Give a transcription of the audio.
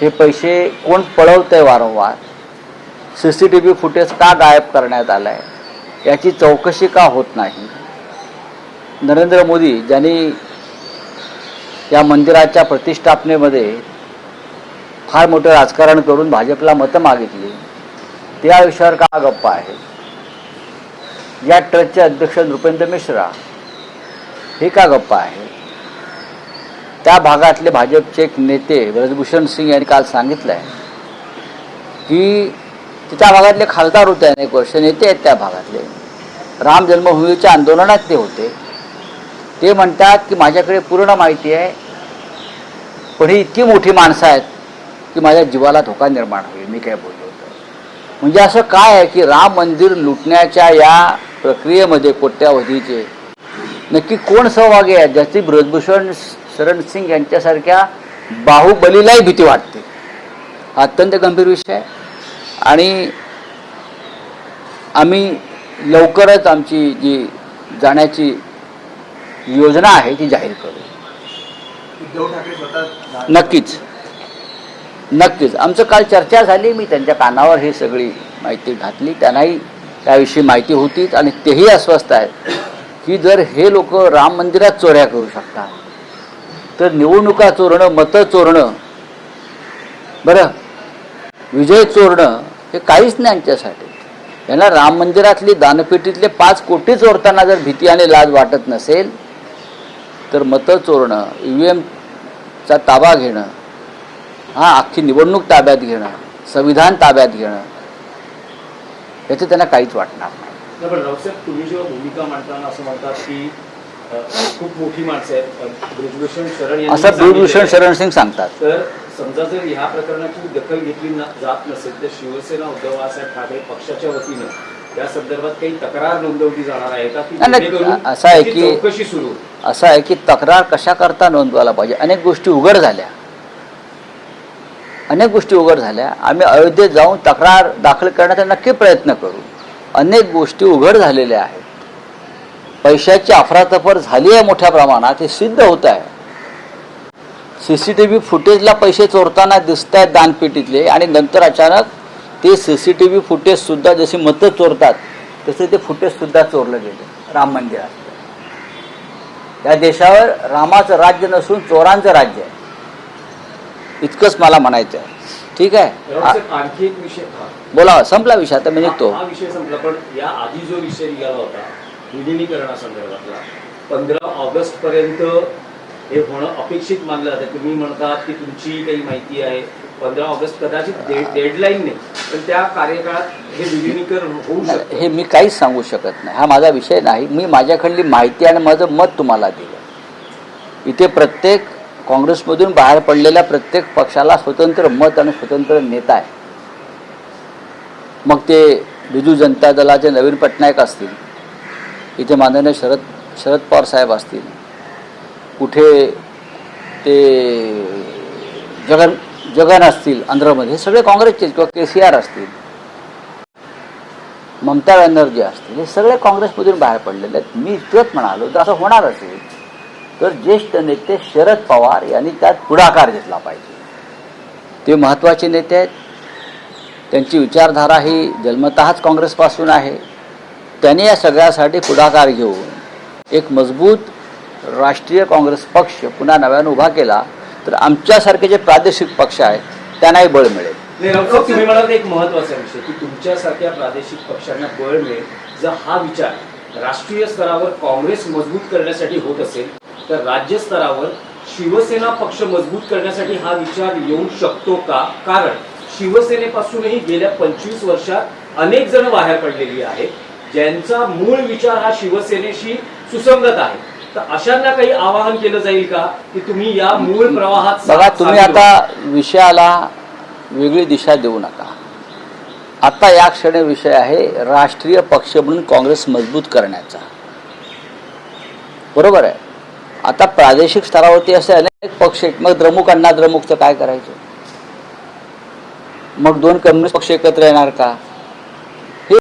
हे पैसे कोण पळवतंय वारंवार, CCTV फुटेज का गायब करण्यात आला आहे याची चौकशी का होत नाही. नरेंद्र मोदी ज्यांनी या मंदिराच्या प्रतिष्ठापनेमध्ये फार मोठं राजकारण करून भाजपला मतं मागितली, त्या विषयावर का गप्पा आहे. या ट्रस्टचे अध्यक्ष नृपेंद्र मिश्रा हे का गप्पा आहे. त्या भागातले भाजपचे एक नेते ब्रजभूषण सिंग यांनी काल सांगितलं आहे की त्या भागातले खासदार होते, अनेक वर्ष नेते आहेत त्या भागातले, राम जन्मभूमीच्या आंदोलनात ते होते. ते म्हणतात की माझ्याकडे पूर्ण माहिती आहे, पण ही इतकी मोठी माणसं आहेत की माझ्या जीवाला धोका निर्माण होईल, मी काय बोललो होतो. म्हणजे असं काय आहे की राम मंदिर लुटण्याच्या या प्रक्रियेमध्ये कोट्यावधीचे नक्की कोण सहभागी आहे, ज्याची ब्रजभूषण शरण सिंग यांच्यासारख्या बाहुबलीलाही भीती वाटते. हा अत्यंत गंभीर विषय आहे आणि आम्ही लवकरच आमची जी जाण्याची योजना आहे ती जाहीर करू. उद्धव ठाकरे स्वतः नक्कीच नक्कीच आमचं काल चर्चा झाली, मी त्यांच्या कानावर ही सगळी माहिती घातली, त्यांनाही त्याविषयी माहिती होतीच आणि तेही अस्वस्थ आहेत की जर हे लोक राम मंदिरात चोऱ्या करू शकतात तर निवडणुका चोरणं, मतं चोरणं, बरं विजय चोरणं हे काहीच नाही यांच्यासाठी. यांना राम मंदिरातली दानपेटीतले 5 कोटी चोरताना जर भीती आणि लाज वाटत नसेल तर मतं चोरणं, EVMचा ताबा घेणं, हा अख्खी निवडणूक ताब्यात घेणं, संविधान ताब्यात घेणं याचं त्यांना काहीच वाटणार नाही. पण रावसाहेब, तुम्ही जेव्हा भूमिका मांडताना असं म्हणतात की खूप मोठी माणसं आहेत, ब्रजभूषण शरण असं ब्रजभूषण शरण सिंग सांगतात. तर समजा जर ह्या प्रकरणाची दखल घेतली जात नसेल तर शिवसेना उद्धव बाळासाहेब ठाकरे पक्षाच्या वतीनं त्या संदर्भात काही तक्रार नोंदवली जाणार आहे का? असं आहे की चौकशी सुरू असं आहे की तक्रार कशा करता नोंदवायला पाहिजे. अनेक गोष्टी उघड झाल्या, अनेक गोष्टी उघड झाल्या. आम्ही अयोध्येत जाऊन तक्रार दाखल करण्याचा नक्की प्रयत्न करू. अनेक गोष्टी उघड झालेल्या आहेत. पैशाची अफरातफर झाली आहे मोठ्या प्रमाणात, हे सिद्ध होत आहे. CCTV फुटेजला पैसे चोरताना दिसत आहेत दानपेटीतले आणि नंतर अचानक ते CCTV फुटेज सुद्धा जशी मतं चोरतात तसे ते फुटेज सुद्धा चोरलं गेले राम मंदिरात. या देशावर रामाचं राज्य नसून चोरांचं राज्य आहे, इतकंच मला म्हणायचं आहे. ठीक आहे, आणखी एक विषय बोला. संपला विषय, आता मी निघतो. हा विषय संपला, पण या आधी जो विषय निघाला होता विलिनीकरणासंदर्भातला 15 ऑगस्ट पर्यंत हे होणं अपेक्षित मानलं जातं. तुम्ही म्हणतात की तुमची काही माहिती आहे, 15 ऑगस्ट कदाचित डेडलाईन नाही, पण त्या कार्यकाळात हे विलिनीकरण होऊ शकतं. हे मी काहीच सांगू शकत नाही, हा माझा विषय नाही. मी माझ्याकडली माहिती आणि माझं मत तुम्हाला दिलं. इथे प्रत्येक काँग्रेसमधून बाहेर पडलेल्या प्रत्येक पक्षाला स्वतंत्र मत आणि स्वतंत्र नेता आहे. मग ते बिजू जनता दलाचे नवीन पटनायक असतील, इथे माननीय शरद पवार साहेब असतील, कुठे ते जगन असतील आंध्रमध्ये, हे सगळे काँग्रेसचे, किंवा KCR असतील, ममता बॅनर्जी असतील, हे सगळे काँग्रेसमधून बाहेर पडलेले आहेत. मी इतकंच म्हणालो, तर असं होणार असेल तर ज्येष्ठ नेते शरद पवार यांनी त्यात पुढाकार घेतला पाहिजे. ते महत्त्वाचे नेते आहेत, त्यांची विचारधारा ही जन्मतःच काँग्रेसपासून आहे. त्यांनी या सगळ्यासाठी पुढाकार घेऊन एक मजबूत राष्ट्रीय काँग्रेस पक्ष पुन्हा नव्यानं उभा केला तर आमच्यासारखे जे प्रादेशिक पक्ष आहेत त्यांनाही बळ मिळेल. तुम्ही म्हणाल एक महत्त्वाचा विषय की तुमच्यासारख्या प्रादेशिक पक्षांना बळ मिळेल. जर हा विचार राष्ट्रीय स्तरावर काँग्रेस मजबूत करण्यासाठी होत असेल तर राज्य स्तरावर शिवसेना पक्ष मजबूत करण्यासाठी हा विचार येऊ शकतो का? कारण शिवसेनेपासूनही गेल्या 25 वर्षात अनेक जण बाहेर पडलेली आहेत ज्यांचा मूळ विचार हा शिवसेनेशी सुसंगत आहे. तर अशांना काही आवाहन केलं जाईल का की तुम्ही या मूळ प्रवाहात? बघा, तुम्ही आता विषयाला वेगळी दिशा देऊ नका. आता या क्षणी विषय आहे राष्ट्रीय पक्ष म्हणून काँग्रेस मजबूत करण्याचा, बरोबर आहे. आता प्रादेशिक स्तरावरती असे अनेक पक्ष आहेत, मग द्रमुक अण्णा द्रमुकचं काय करायचं? मग 2 कम्युनिस्ट पक्ष एकत्र येणार का?